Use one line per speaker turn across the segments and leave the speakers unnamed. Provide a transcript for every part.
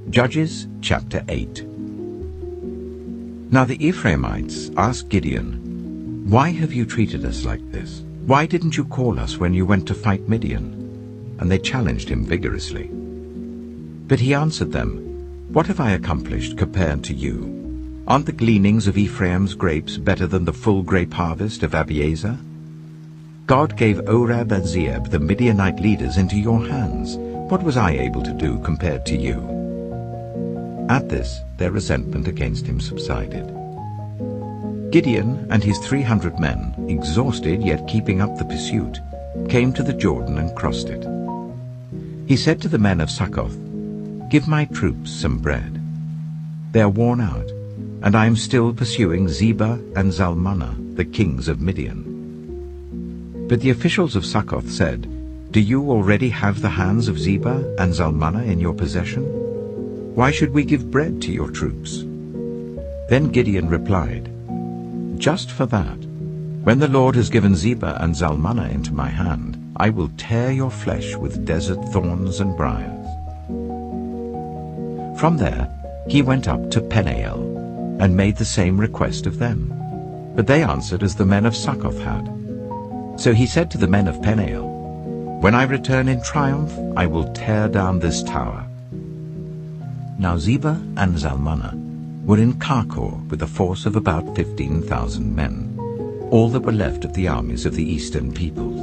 Judges chapter 8. Now the Ephraimites asked Gideon, "Why have you treated us like this? Why didn't you call us when you went to fight Midian?" And they challenged him vigorously. But he answered them, "What have I accomplished compared to you? Aren't the gleanings of Ephraim's grapes better than the full grape harvest of Abiezer? God gave Oreb and Zeeb, the Midianite leaders, into your hands. What was I able to do compared to you?" At this, their resentment against him subsided. Gideon and his 300 men, exhausted yet keeping up the pursuit, came to the Jordan and crossed it. He said to the men of Succoth, "Give my troops some bread. They are worn out, and I am still pursuing Zebah and Zalmunna, the kings of Midian." But the officials of Succoth said, "Do you already have the hands of Zebah and Zalmunna in your possession? Why should we give bread to your troops?" Then Gideon replied, "Just for that, when the Lord has given Zebah and Zalmunna into my hand, I will tear your flesh with desert thorns and briars." From there he went up to Peniel, and made the same request of them. But they answered as the men of Succoth had. So he said to the men of Peniel, "When I return in triumph, I will tear down this tower." Now Zebah and Zalmunna were in Karkor with a force of about 15,000 men, all that were left of the armies of the eastern peoples.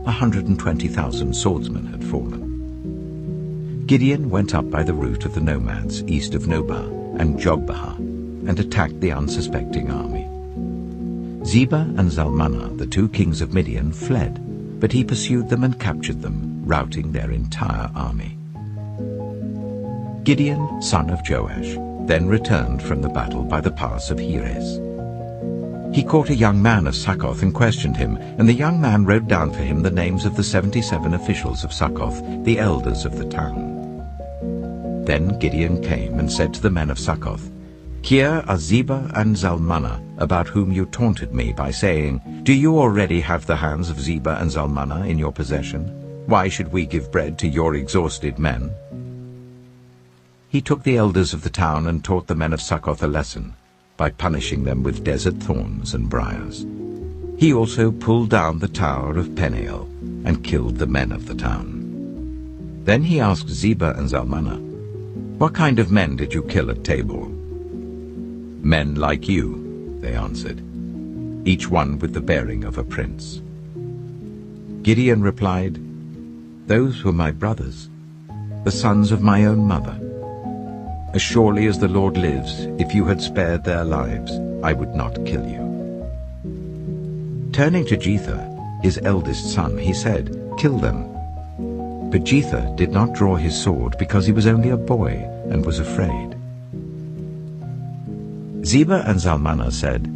120,000 swordsmen had fallen. Gideon went up by the route of the nomads east of Nobah and Jogbehah and attacked the unsuspecting army. Zebah and Zalmunna, the two kings of Midian, fled, but he pursued them and captured them, routing their entire army. Gideon, son of Joash, then returned from the battle by the pass of Heres. He caught a young man of Succoth and questioned him, and the young man wrote down for him the names of the 77 officials of Succoth, the elders of the town. Then Gideon came and said to the men of Succoth, "Here are Zebah and Zalmunna, about whom you taunted me by saying, 'Do you already have the hands of Zebah and Zalmunna in your possession? Why should we give bread to your exhausted men?'" He took the elders of the town and taught the men of Succoth a lesson by punishing them with desert thorns and briars. He also pulled down the tower of Peniel and killed the men of the town. Then he asked Zebah and Zalmunna, "What kind of men did you kill at Tabor?" "Men like you," they answered, each one with the bearing of a prince. Gideon replied, "Those were my brothers, the sons of my own mother. As surely as the Lord lives, if you had spared their lives, I would not kill you." Turning to Jether, his eldest son, he said, "Kill them." But Jether did not draw his sword because he was only a boy and was afraid. Zebah and Zalmunna said,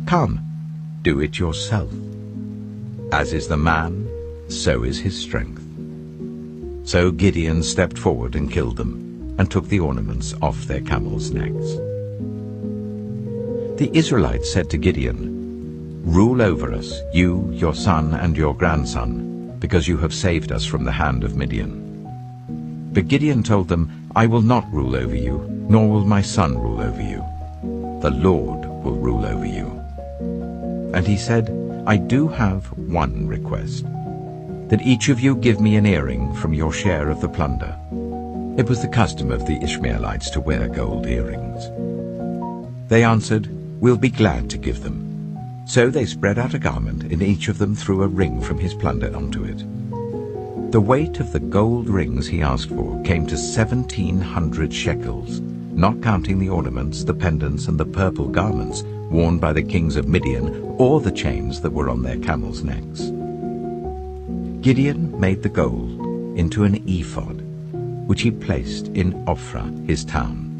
"Come, do it yourself. As is the man, so is his strength." So Gideon stepped forward and killed them, and took the ornaments off their camels' necks. The Israelites said to Gideon, "Rule over us, you, your son, and your grandson, because you have saved us from the hand of Midian." But Gideon told them, "I will not rule over you, nor will my son rule over you. The Lord will rule over you." And he said, "I do have one request, that each of you give me an earring from your share of the plunder." It was the custom of the Ishmaelites to wear gold earrings. They answered, "We'll be glad to give them." So they spread out a garment, and each of them threw a ring from his plunder onto it. The weight of the gold rings he asked for came to 1,700 shekels, not counting the ornaments, the pendants, and the purple garments worn by the kings of Midian, or the chains that were on their camels' necks. Gideon made the gold into an ephod, which he placed in Ophrah, his town.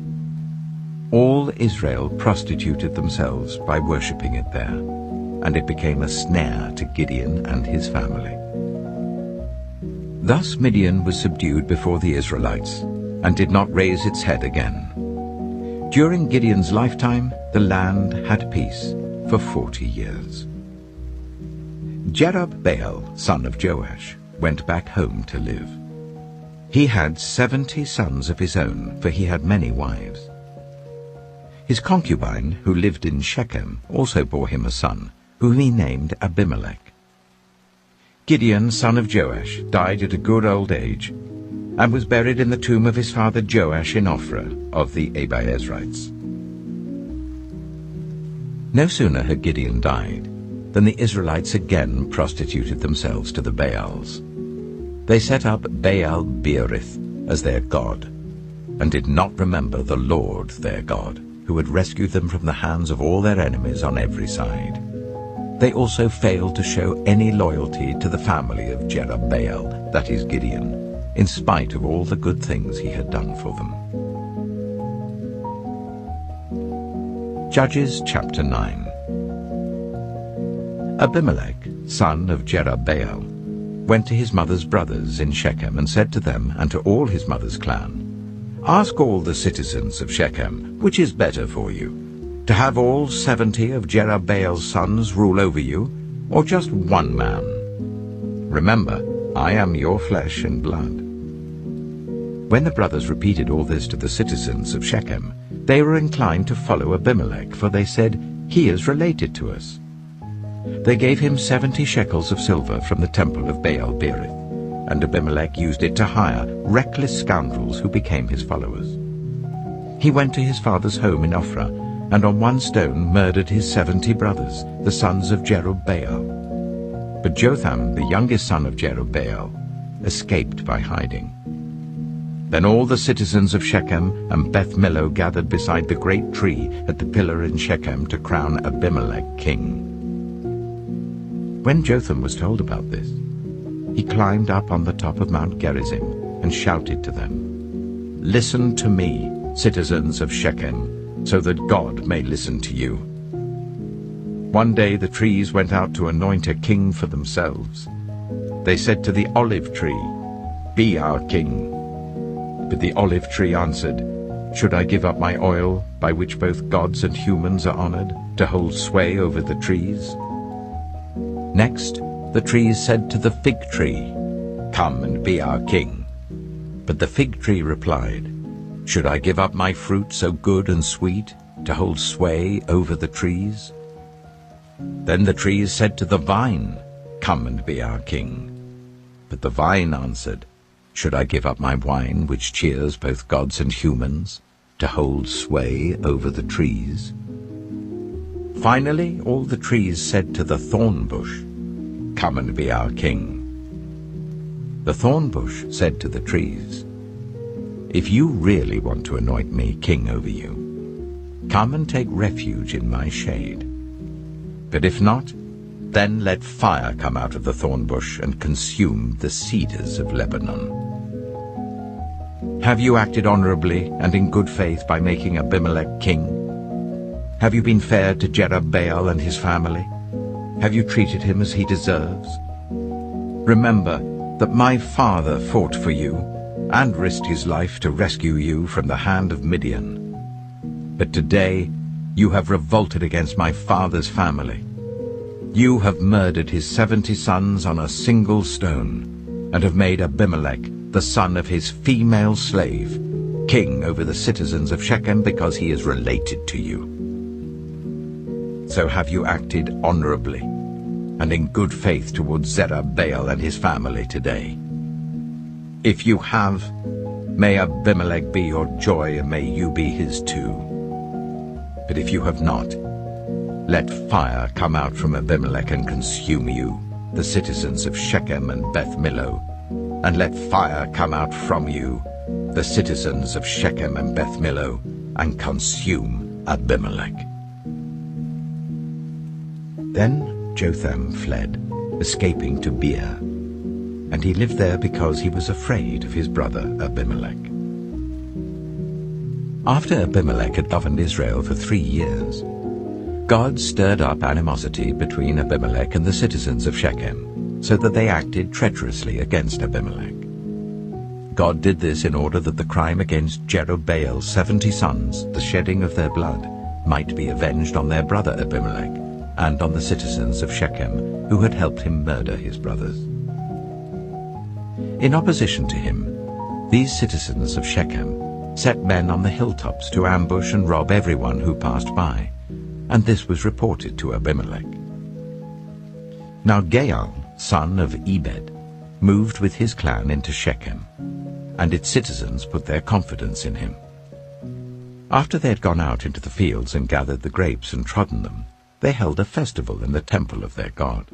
All Israel prostituted themselves by worshipping it there, and it became a snare to Gideon and his family. Thus Midian was subdued before the Israelites, and did not raise its head again. During Gideon's lifetime, the land had peace for 40 years. Jerub-Baal, son of Joash, went back home to live. He had 70 sons of his own, for he had many wives. His concubine, who lived in Shechem, also bore him a son, whom he named Abimelech. Gideon, son of Joash, died at a good old age, and was buried in the tomb of his father Joash in Ophrah of the Abiezrites. No sooner had Gideon died than the Israelites again prostituted themselves to the Baals. They set up Baal-Berith as their god, and did not remember the Lord their God, who had rescued them from the hands of all their enemies on every side. They also failed to show any loyalty to the family of Jerubbaal, that is Gideon, in spite of all the good things he had done for them. Judges chapter 9. Abimelech, son of Jerubbaal, went to his mother's brothers in Shechem and said to them and to all his mother's clan, "Ask all the citizens of Shechem, which is better for you, to have all 70 of Jerubbaal's sons rule over you, or just one man? Remember, I am your flesh and blood." When the brothers repeated all this to the citizens of Shechem, they were inclined to follow Abimelech, for they said, "He is related to us." They gave him 70 shekels of silver from the temple of Baal-Berith, and Abimelech used it to hire reckless scoundrels who became his followers. He went to his father's home in Ophrah, and on one stone murdered his 70 brothers, the sons of Jerubbaal. But Jotham, the youngest son of Jerubbaal, escaped by hiding. Then all the citizens of Shechem and Beth Millo gathered beside the great tree at the pillar in Shechem to crown Abimelech king. When Jotham was told about this, he climbed up on the top of Mount Gerizim and shouted to them, "Listen to me, citizens of Shechem, so that God may listen to you." One day the trees went out to anoint a king for themselves. They said to the olive tree, "Be our king." But the olive tree answered, "Should I give up my oil, by which both gods and humans are honored, to hold sway over the trees?" Next, the trees said to the fig tree, "Come and be our king." But the fig tree replied, "Should I give up my fruit so good and sweet, to hold sway over the trees?" Then the trees said to the vine, "Come and be our king." But the vine answered, "Should I give up my wine, which cheers both gods and humans, to hold sway over the trees?" Finally, all the trees said to the thorn bush, "Come and be our king." The thorn bush said to the trees, "If you really want to anoint me king over you, come and take refuge in my shade. But if not, then let fire come out of the thorn bush and consume the cedars of Lebanon." Have you acted honorably and in good faith by making Abimelech king? Have you been fair to Jerubbaal and his family? Have you treated him as he deserves? Remember that my father fought for you and risked his life to rescue you from the hand of Midian. But today you have revolted against my father's family. You have murdered his 70 sons on a single stone, and have made Abimelech, the son of his female slave, king over the citizens of Shechem because he is related to you. So have you acted honorably and in good faith towards Jerubbaal and his family today? If you have, may Abimelech be your joy, and may you be his too. But if you have not, let fire come out from Abimelech and consume you, the citizens of Shechem and Beth Millo, and let fire come out from you, the citizens of Shechem and Beth Millo, and consume Abimelech. Then Jotham fled, escaping to Beer, and he lived there because he was afraid of his brother Abimelech. After Abimelech had governed Israel for 3 years, God stirred up animosity between Abimelech and the citizens of Shechem, so that they acted treacherously against Abimelech. God did this in order that the crime against Jerubbaal's 70 sons, the shedding of their blood, might be avenged on their brother Abimelech and on the citizens of Shechem who had helped him murder his brothers. In opposition to him, These citizens of Shechem set men on the hilltops to ambush and rob everyone who passed by, and this was reported to Abimelech. Now Gaal, son of Ebed, moved with his clan into Shechem, and its citizens put their confidence in him. After they had gone out into the fields and gathered the grapes and trodden them, they held a festival in the temple of their God.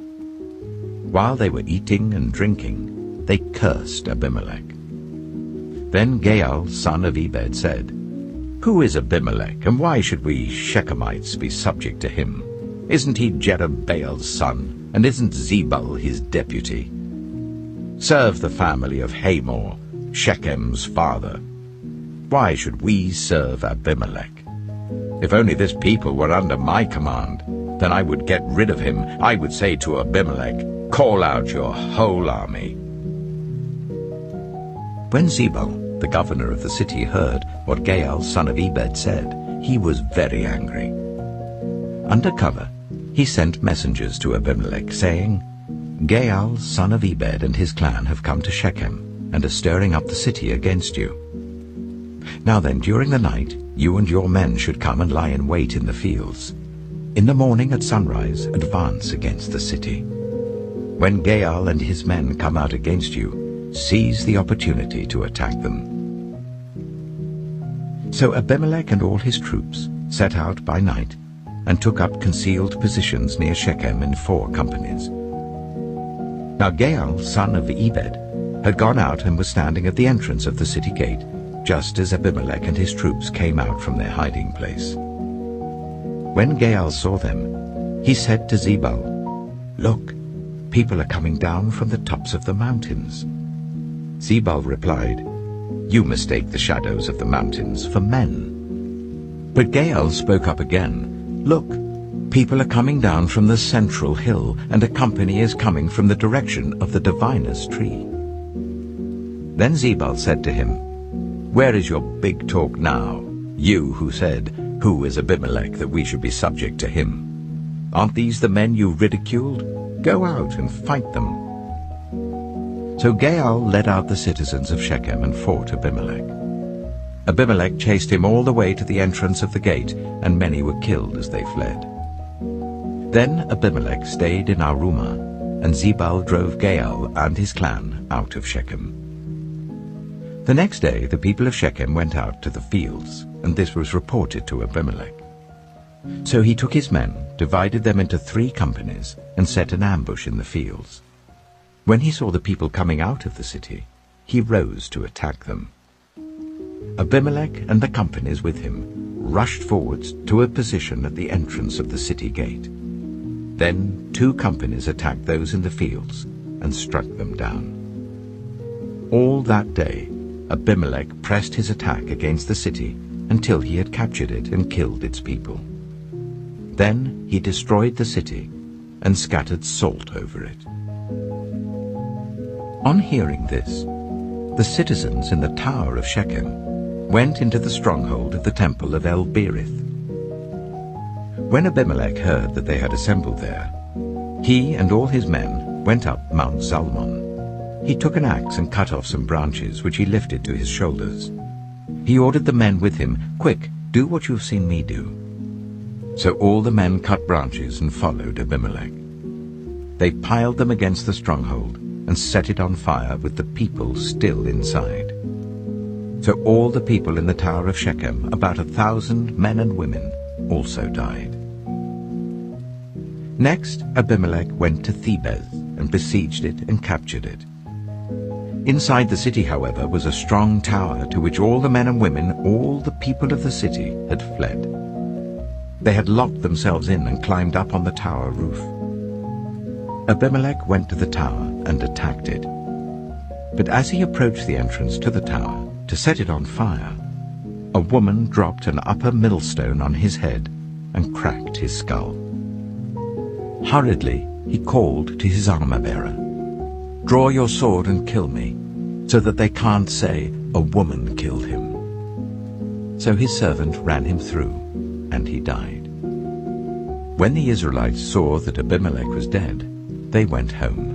While they were eating and drinking, they cursed Abimelech. Then Gaal, son of Ebed, said, "Who is Abimelech, and why should we Shechemites be subject to him? Isn't he Jerubbaal's son, and isn't Zebul his deputy? Serve the family of Hamor, Shechem's father. Why should we serve Abimelech? If only this people were under my command, then I would get rid of him. I would say to Abimelech, 'Call out your whole army.'" When Zebul, the governor of the city, heard what Gaal, son of Ebed, said, he was very angry. Under cover, he sent messengers to Abimelech, saying, "Gaal, son of Ebed, and his clan have come to Shechem, and are stirring up the city against you. Now then, during the night, you and your men should come and lie in wait in the fields. In the morning at sunrise, advance against the city. When Gaal and his men come out against you, seize the opportunity to attack them." So Abimelech and all his troops set out by night and took up concealed positions near Shechem in 4 companies. Now Gaal, son of Ebed, had gone out and was standing at the entrance of the city gate, just as Abimelech and his troops came out from their hiding place. When Gaal saw them, he said to Zebul, "Look, people are coming down from the tops of the mountains." Zebul replied, "You mistake the shadows of the mountains for men." But Gaal spoke up again, "Look, people are coming down from the central hill, and a company is coming from the direction of the diviner's tree." Then Zebul said to him, "Where is your big talk now, you who said, 'Who is Abimelech that we should be subject to him?' Aren't these the men you ridiculed? Go out and fight them." So Gaal led out the citizens of Shechem and fought Abimelech. Abimelech chased him all the way to the entrance of the gate, and many were killed as they fled. Then Abimelech stayed in Arumah, and Zebul drove Gaal and his clan out of Shechem. The next day the people of Shechem went out to the fields, and this was reported to Abimelech. So he took his men, divided them into 3 companies, and set an ambush in the fields. When he saw the people coming out of the city, he rose to attack them. Abimelech and the companies with him rushed forwards to a position at the entrance of the city gate. Then 2 companies attacked those in the fields and struck them down. All that day, Abimelech pressed his attack against the city until he had captured it and killed its people. Then he destroyed the city and scattered salt over it. On hearing this, the citizens in the tower of Shechem went into the stronghold of the temple of El-Berith. When Abimelech heard that they had assembled there, he and all his men went up Mount Zalmon. He took an axe and cut off some branches, which he lifted to his shoulders. He ordered the men with him, "Quick, do what you have seen me do." So all the men cut branches and followed Abimelech. They piled them against the stronghold and set it on fire with the people still inside. So all the people in the tower of Shechem, about 1,000 men and women, also died. Next Abimelech went to Thebez and besieged it and captured it. Inside the city, however, was a strong tower to which all the men and women, all the people of the city, had fled. They had locked themselves in and climbed up on the tower roof. Abimelech went to the tower and attacked it. But as he approached the entrance to the tower to set it on fire, a woman dropped an upper millstone on his head and cracked his skull. Hurriedly he called to his armor-bearer, "Draw your sword and kill me, so that they can't say, 'A woman killed him.'" So his servant ran him through, and he died. When the Israelites saw that Abimelech was dead, they went home.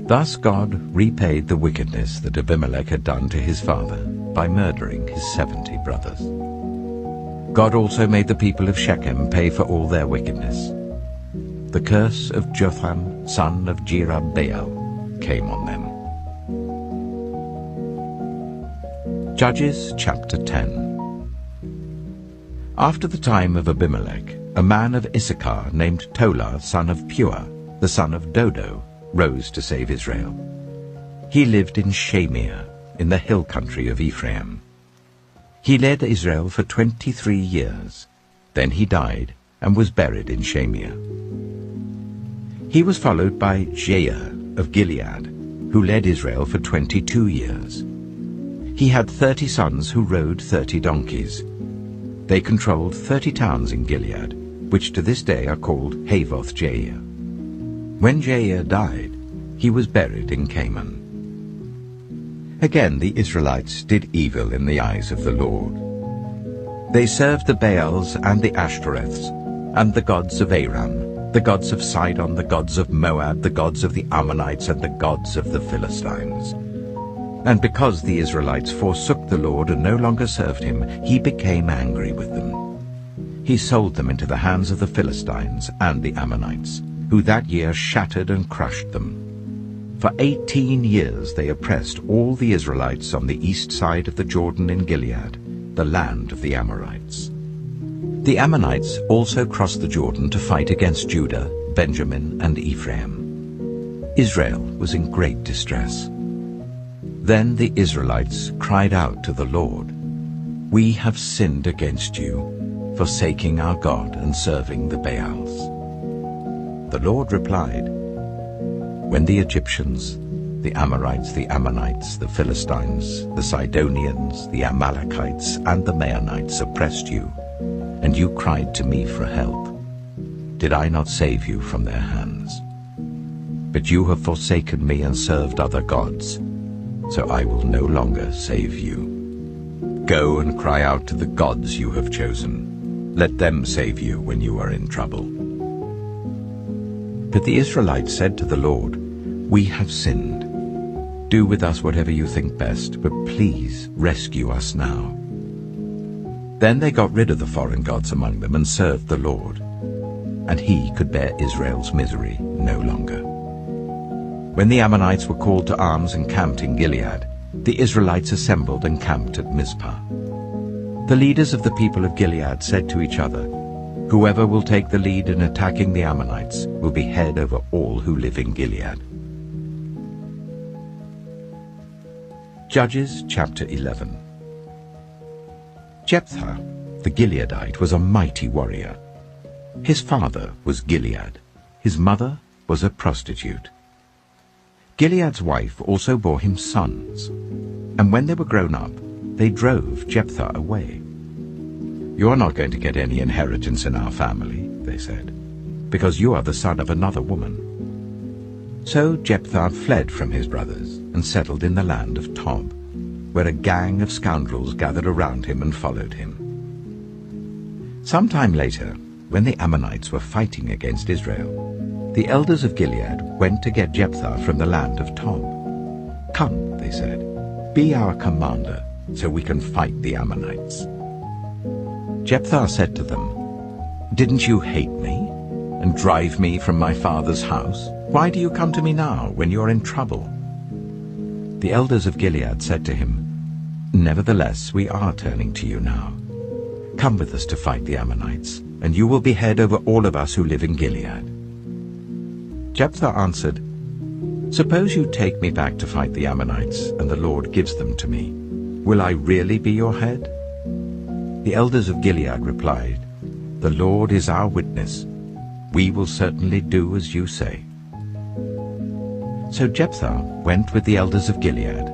Thus God repaid the wickedness that Abimelech had done to his father by murdering his 70 brothers. God also made the people of Shechem pay for all their wickedness. The curse of Jotham, son of Jerubbaal, came on them. Judges chapter 10. After the time of Abimelech, a man of Issachar named Tola, son of Pua, the son of Dodo, rose to save Israel. He lived in Shamir, in the hill country of Ephraim. He led Israel for 23 years. Then he died and was buried in Shamir. He was followed by Jair of Gilead, who led Israel for 22 years. He had 30 sons who rode 30 donkeys. They controlled 30 towns in Gilead, which to this day are called Havoth-Jair. When Jair died, he was buried in Canaan. Again the Israelites did evil in the eyes of the Lord. They served the Baals and the Ashtoreths, and the gods of Aram, the gods of Sidon, the gods of Moab, the gods of the Ammonites, and the gods of the Philistines. And because the Israelites forsook the Lord and no longer served him, he became angry with them. He sold them into the hands of the Philistines and the Ammonites, who that year shattered and crushed them. For 18 years they oppressed all the Israelites on the east side of the Jordan in Gilead, the land of the Amorites. The Ammonites also crossed the Jordan to fight against Judah, Benjamin, and Ephraim. Israel was in great distress. Then the Israelites cried out to the Lord, "We have sinned against you, forsaking our God and serving the Baals." The Lord replied, "When the Egyptians, the Amorites, the Ammonites, the Philistines, the Sidonians, the Amalekites, and the Maonites oppressed you, and you cried to me for help, did I not save you from their hands? But you have forsaken me and served other gods, so I will no longer save you. Go and cry out to the gods you have chosen. Let them save you when you are in trouble." But the Israelites said to the Lord, "We have sinned. Do with us whatever you think best, but please rescue us now." Then they got rid of the foreign gods among them and served the Lord, and he could bear Israel's misery no longer. When the Ammonites were called to arms and camped in Gilead, the Israelites assembled and camped at Mizpah. The leaders of the people of Gilead said to each other, "Whoever will take the lead in attacking the Ammonites will be head over all who live in Gilead." Judges chapter 11. Jephthah, the Gileadite, was a mighty warrior. His father was Gilead. His mother was a prostitute. Gilead's wife also bore him sons, and when they were grown up, they drove Jephthah away. "You are not going to get any inheritance in our family," they said, "because you are the son of another woman." So Jephthah fled from his brothers and settled in the land of Tob, where a gang of scoundrels gathered around him and followed him. Some time later, when the Ammonites were fighting against Israel, the elders of Gilead went to get Jephthah from the land of Tob. "Come," they said, "be our commander, so we can fight the Ammonites." Jephthah said to them, "Didn't you hate me and drive me from my father's house? Why do you come to me now when you are in trouble?" The elders of Gilead said to him, "Nevertheless, we are turning to you now. Come with us to fight the Ammonites, and you will be head over all of us who live in Gilead." Jephthah answered, "Suppose you take me back to fight the Ammonites, and the Lord gives them to me. Will I really be your head?" The elders of Gilead replied, "The Lord is our witness. We will certainly do as you say." So Jephthah went with the elders of Gilead,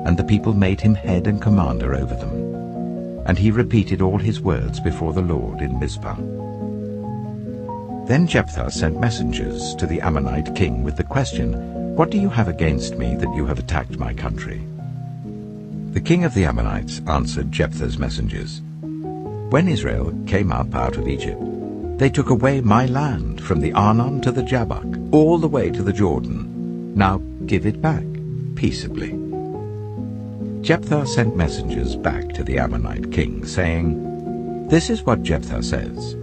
and the people made him head and commander over them. And he repeated all his words before the Lord in Mizpah. Then Jephthah sent messengers to the Ammonite king with the question, "What do you have against me that you have attacked my country?" The king of the Ammonites answered Jephthah's messengers, "When Israel came up out of Egypt, they took away my land from the Arnon to the Jabbok, all the way to the Jordan. Now give it back, peaceably. Jephthah sent messengers back to the Ammonite king, saying, "This is what Jephthah says.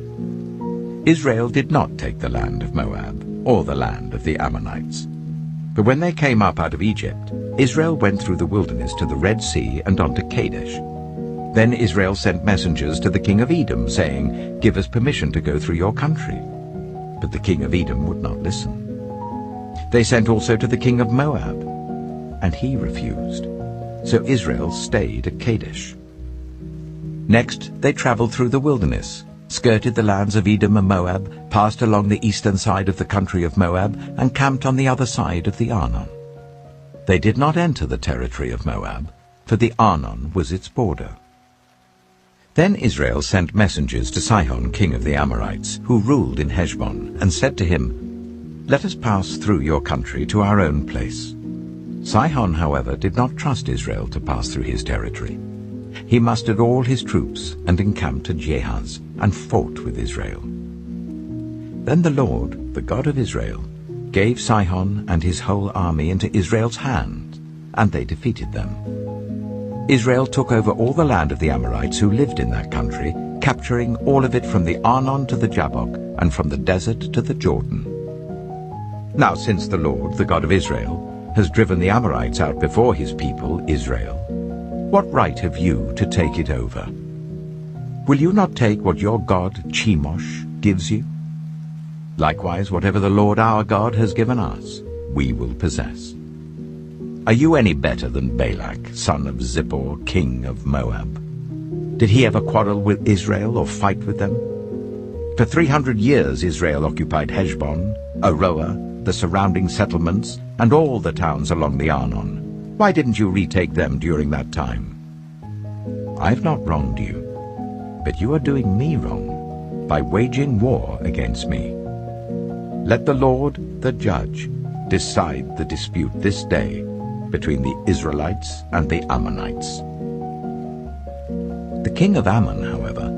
Israel did not take the land of Moab, or the land of the Ammonites. But when they came up out of Egypt, Israel went through the wilderness to the Red Sea and on to Kadesh. Then Israel sent messengers to the king of Edom, saying, 'Give us permission to go through your country.' But the king of Edom would not listen. They sent also to the king of Moab, and he refused. So Israel stayed at Kadesh. Next they traveled through the wilderness, skirted the lands of Edom and Moab, passed along the eastern side of the country of Moab, and camped on the other side of the Arnon. They did not enter the territory of Moab, for the Arnon was its border. Then Israel sent messengers to Sihon, king of the Amorites, who ruled in Heshbon, and said to him, 'Let us pass through your country to our own place.' Sihon, however, did not trust Israel to pass through his territory. He mustered all his troops and encamped at Jahaz, and fought with Israel. Then the Lord, the God of Israel, gave Sihon and his whole army into Israel's hand, and they defeated them. Israel took over all the land of the Amorites who lived in that country, capturing all of it from the Arnon to the Jabbok, and from the desert to the Jordan. Now since the Lord, the God of Israel, has driven the Amorites out before his people, Israel, what right have you to take it over? Will you not take what your god, Chemosh, gives you? Likewise, whatever the Lord our God has given us, we will possess. Are you any better than Balak, son of Zippor, king of Moab? Did he ever quarrel with Israel or fight with them? For 300 years Israel occupied Heshbon, Aroer, the surrounding settlements, and all the towns along the Arnon. Why didn't you retake them during that time? I've not wronged you, but you are doing me wrong by waging war against me. Let the Lord, the judge, decide the dispute this day between the Israelites and the Ammonites." The king of Ammon, however,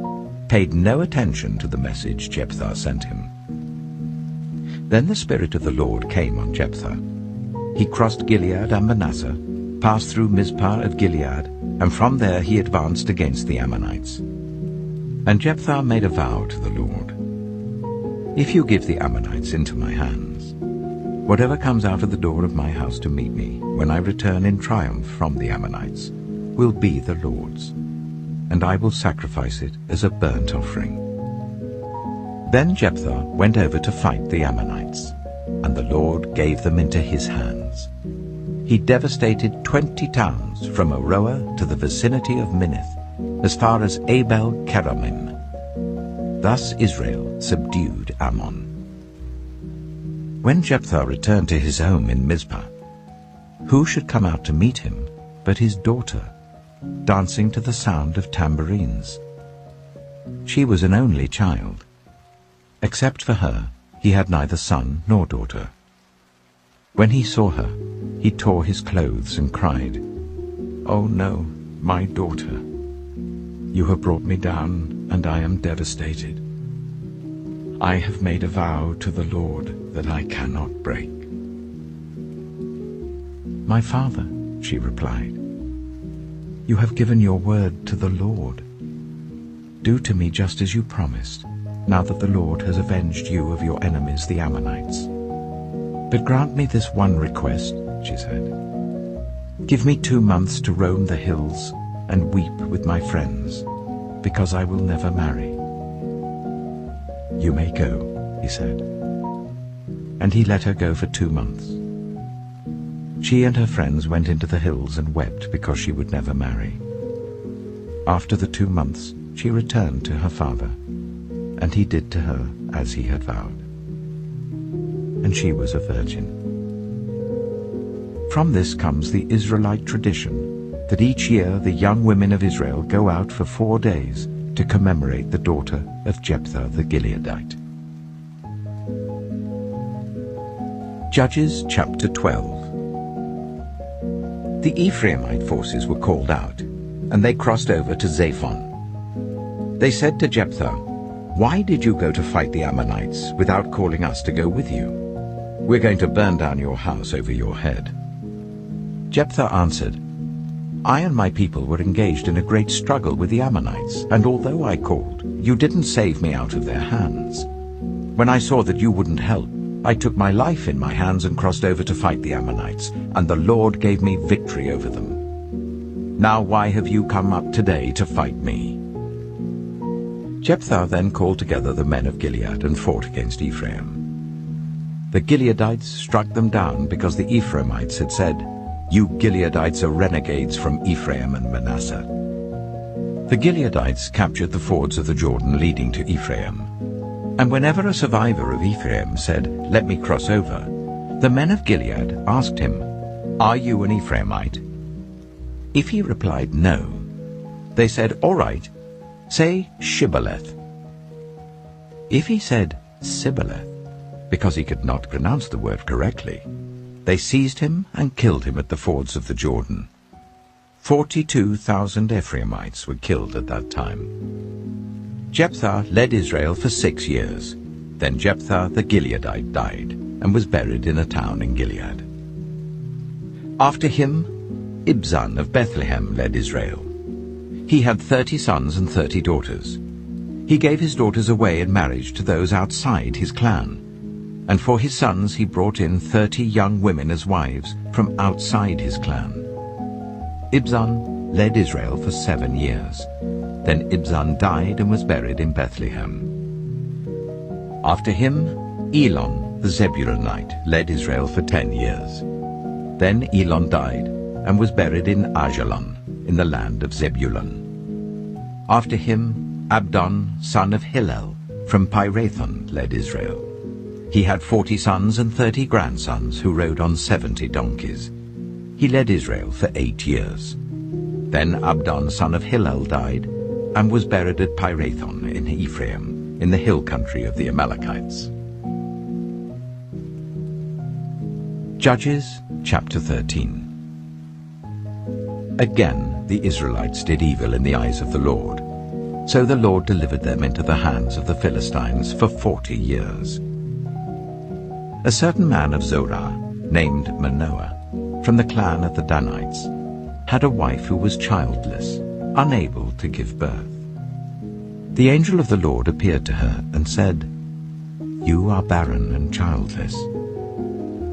paid no attention to the message Jephthah sent him. Then the Spirit of the Lord came on Jephthah. He crossed Gilead and Manasseh, passed through Mizpah of Gilead, and from there he advanced against the Ammonites. And Jephthah made a vow to the Lord, "If you give the Ammonites into my hands, whatever comes out of the door of my house to meet me when I return in triumph from the Ammonites will be the Lord's, and I will sacrifice it as a burnt offering." Then Jephthah went over to fight the Ammonites, and the Lord gave them into his hands. He devastated 20 towns from Aroer to the vicinity of Minnith, as far as Abel-Keramim. Thus Israel subdued Ammon. When Jephthah returned to his home in Mizpah, who should come out to meet him but his daughter, dancing to the sound of tambourines? She was an only child. Except for her, he had neither son nor daughter. When he saw her, he tore his clothes and cried, "Oh no, my daughter! You have brought me down, and I am devastated. I have made a vow to the Lord that I cannot break." "My father," she replied, "you have given your word to the Lord. Do to me just as you promised, now that the Lord has avenged you of your enemies, the Ammonites. But grant me this one request," she said. "Give me 2 months to roam the hills and weep with my friends, because I will never marry." "You may go," he said. And he let her go for 2 months. She and her friends went into the hills and wept because she would never marry. After the 2 months, she returned to her father, and he did to her as he had vowed. And she was a virgin. From this comes the Israelite tradition that each year the young women of Israel go out for 4 days to commemorate the daughter of Jephthah the Gileadite. Judges chapter 12. The Ephraimite forces were called out, and they crossed over to Zaphon. They said to Jephthah, "Why did you go to fight the Ammonites without calling us to go with you? "We're going to burn down your house over your head." Jephthah answered, "I and my people were engaged in a great struggle with the Ammonites, and although I called, you didn't save me out of their hands. When I saw that you wouldn't help, I took my life in my hands and crossed over to fight the Ammonites, and the Lord gave me victory over them. Now why have you come up today to fight me?" Jephthah then called together the men of Gilead and fought against Ephraim. The Gileadites struck them down because the Ephraimites had said, "You Gileadites are renegades from Ephraim and Manasseh." The Gileadites captured the fords of the Jordan leading to Ephraim. And whenever a survivor of Ephraim said, "Let me cross over," the men of Gilead asked him, "Are you an Ephraimite?" If he replied no, they said, "All right, say Shibboleth." If he said Sibboleth, because he could not pronounce the word correctly, they seized him and killed him at the fords of the Jordan. 42,000 Ephraimites were killed at that time. Jephthah led Israel for 6 years. Then Jephthah the Gileadite died and was buried in a town in Gilead. After him, Ibzan of Bethlehem led Israel. He had 30 sons and 30 daughters. He gave his daughters away in marriage to those outside his clan, and for his sons he brought in 30 young women as wives from outside his clan. Ibzan led Israel for 7 years. Then Ibzan died and was buried in Bethlehem. After him, Elon the Zebulunite led Israel for 10 years. Then Elon died and was buried in Ajalon, in the land of Zebulun. After him, Abdon, son of Hillel, from Pirathon, led Israel. He had 40 sons and 30 grandsons who rode on 70 donkeys. He led Israel for 8 years. Then Abdon, son of Hillel, died and was buried at Pirathon in Ephraim, in the hill country of the Amalekites. Judges chapter 13. Again the Israelites did evil in the eyes of the Lord. So the Lord delivered them into the hands of the Philistines for 40 years. A certain man of Zorah, named Manoah, from the clan of the Danites, had a wife who was childless, unable to give birth. The angel of the Lord appeared to her and said, "You are barren and childless,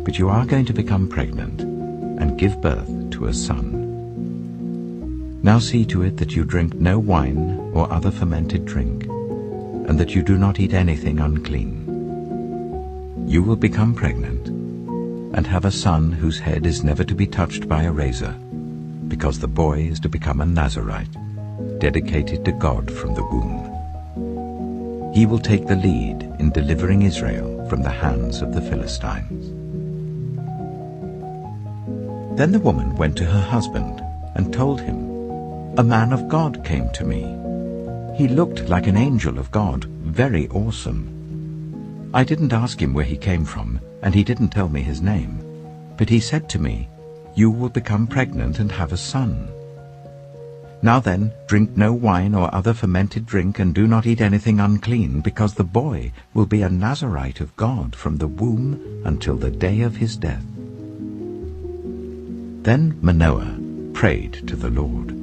but you are going to become pregnant and give birth to a son. Now see to it that you drink no wine or other fermented drink, and that you do not eat anything unclean. You will become pregnant and have a son whose head is never to be touched by a razor, because the boy is to become a Nazirite, dedicated to God from the womb. He will take the lead in delivering Israel from the hands of the Philistines." Then the woman went to her husband and told him, "A man of God came to me. He looked like an angel of God, very awesome. I didn't ask him where he came from, and he didn't tell me his name. But he said to me, 'You will become pregnant and have a son. Now then, drink no wine or other fermented drink, and do not eat anything unclean, because the boy will be a Nazirite of God from the womb until the day of his death.' Then Manoah prayed to the Lord,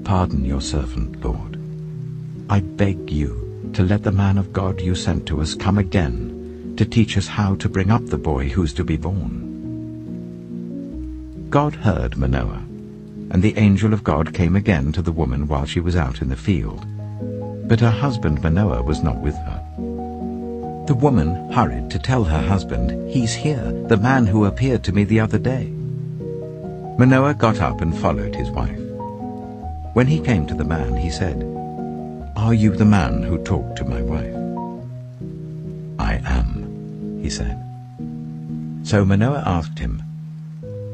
'Pardon your servant, Lord. I beg you to let the man of God you sent to us come again to teach us how to bring up the boy who's to be born.' God heard Manoah, and the angel of God came again to the woman while she was out in the field. But her husband Manoah was not with her. The woman hurried to tell her husband, 'He's here, the man who appeared to me the other day.' Manoah got up and followed his wife. When he came to the man, he said, 'Are you the man who talked to my wife?' 'I am,' he said. So Manoah asked him,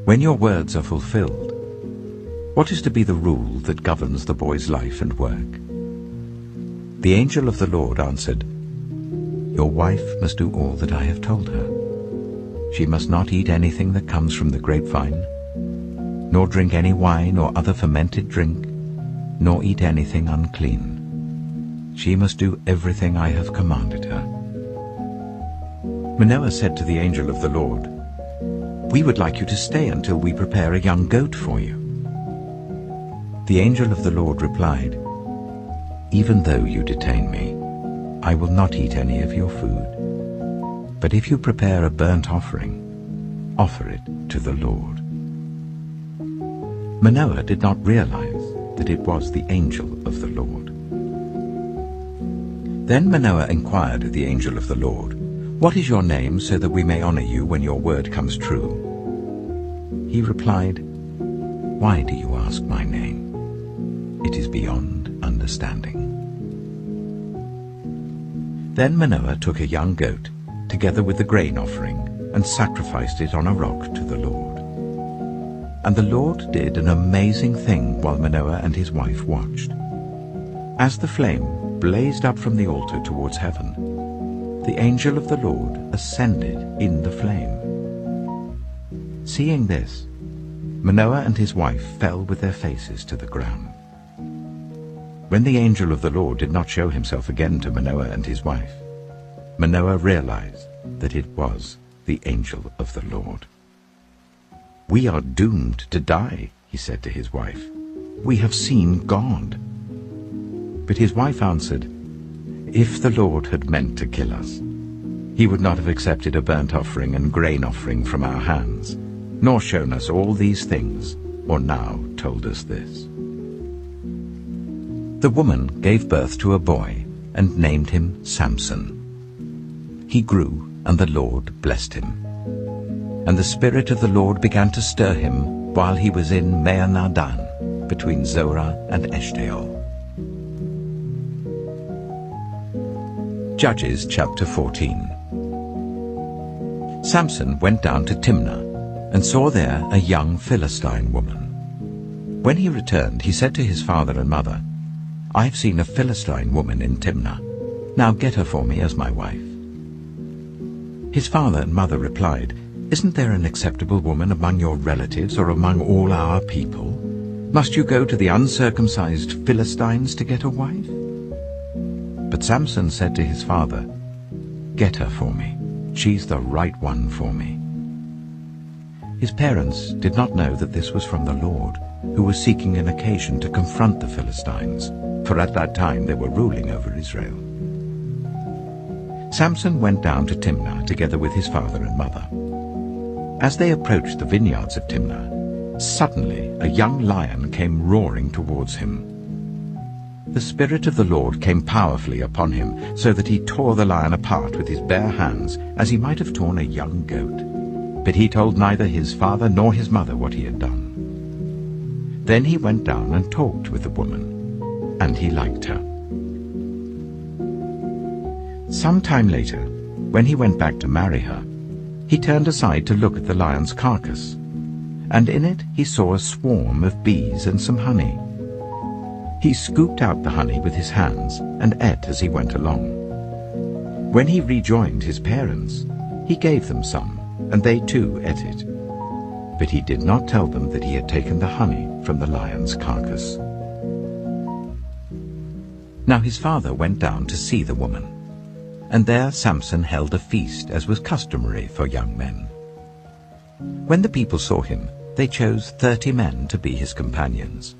'When your words are fulfilled, what is to be the rule that governs the boy's life and work?' The angel of the Lord answered, 'Your wife must do all that I have told her. She must not eat anything that comes from the grapevine, nor drink any wine or other fermented drink, nor eat anything unclean. She must do everything I have commanded her.' Manoah said to the angel of the Lord, "We would like you to stay until we prepare a young goat for you." The angel of the Lord replied, "Even though you detain me, I will not eat any of your food. But if you prepare a burnt offering, offer it to the Lord." Manoah did not realize that it was the angel of the Lord. Then Manoah inquired of the angel of the Lord, "What is your name, so that we may honor you when your word comes true?" He replied, "Why do you ask my name? It is beyond understanding." Then Manoah took a young goat, together with the grain offering, and sacrificed it on a rock to the Lord. And the Lord did an amazing thing while Manoah and his wife watched. As the flame blazed up from the altar towards heaven, the angel of the Lord ascended in the flame. Seeing this, Manoah and his wife fell with their faces to the ground. When the angel of the Lord did not show himself again to Manoah and his wife, Manoah realized that it was the angel of the Lord. "We are doomed to die," he said to his wife. "We have seen God." But his wife answered, "If the Lord had meant to kill us, he would not have accepted a burnt offering and grain offering from our hands, nor shown us all these things, or now told us this." The woman gave birth to a boy and named him Samson. He grew, and the Lord blessed him. And the Spirit of the Lord began to stir him while he was in Mahaneh-dan, between Zorah and Eshtaol. Judges chapter 14. Samson went down to Timnah and saw there a young Philistine woman. When he returned, he said to his father and mother, "I've seen a Philistine woman in Timnah. Now get her for me as my wife." His father and mother replied, "Isn't there an acceptable woman among your relatives or among all our people? Must you go to the uncircumcised Philistines to get a wife?" But Samson said to his father, "Get her for me. She's the right one for me." His parents did not know that this was from the Lord, who was seeking an occasion to confront the Philistines, for at that time they were ruling over Israel. Samson went down to Timnah together with his father and mother. As they approached the vineyards of Timnah, suddenly a young lion came roaring towards him. The Spirit of the Lord came powerfully upon him, so that he tore the lion apart with his bare hands, as he might have torn a young goat. But he told neither his father nor his mother what he had done. Then he went down and talked with the woman, and he liked her. Some time later, when he went back to marry her, he turned aside to look at the lion's carcass, and in it he saw a swarm of bees and some honey. He scooped out the honey with his hands and ate as he went along. When he rejoined his parents, he gave them some, and they too ate it. But he did not tell them that he had taken the honey from the lion's carcass. Now his father went down to see the woman, and there Samson held a feast, as was customary for young men. When the people saw him, they chose 30 men to be his companions.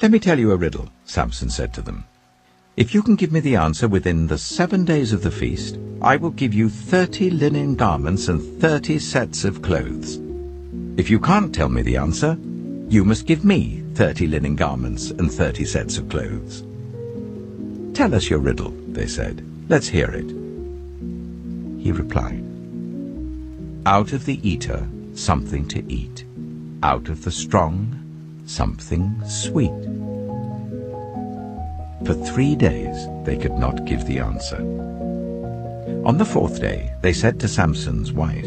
"Let me tell you a riddle," Samson said to them. "If you can give me the answer within the 7 days of the feast, I will give you 30 linen garments and 30 sets of clothes. If you can't tell me the answer, you must give me 30 linen garments and 30 sets of clothes." "Tell us your riddle," they said. "Let's hear it." He replied, "Out of the eater, something to eat. Out of the strong, something sweet." For 3 days they could not give the answer. On the 4th day they said to Samson's wife,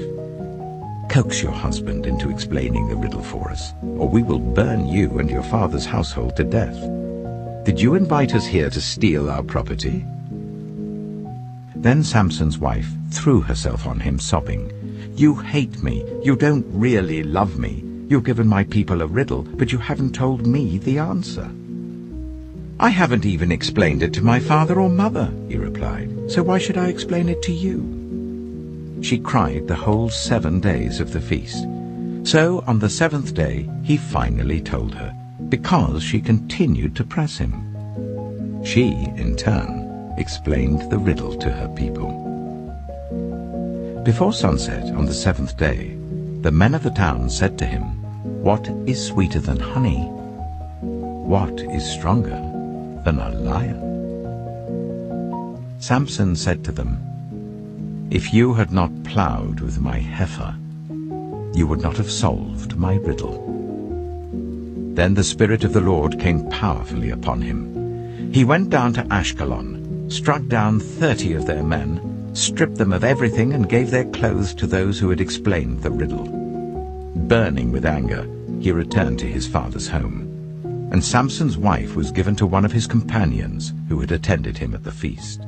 "Coax your husband into explaining the riddle for us, or we will burn you and your father's household to death. Did you invite us here to steal our property?" Then Samson's wife threw herself on him, sobbing, "You hate me. You don't really love me. You've given my people a riddle, but you haven't told me the answer." "I haven't even explained it to my father or mother," he replied, "so why should I explain it to you?" She cried the whole 7 days of the feast. So on the 7th day he finally told her, because she continued to press him. She, in turn, explained the riddle to her people. Before sunset on the 7th day, the men of the town said to him, "What is sweeter than honey? What is stronger than a lion?" Samson said to them, "If you had not plowed with my heifer, you would not have solved my riddle." Then the Spirit of the Lord came powerfully upon him. He went down to Ashkelon, struck down 30 of their men, stripped them of everything, and gave their clothes to those who had explained the riddle. Burning with anger, he returned to his father's home. And Samson's wife was given to one of his companions who had attended him at the feast.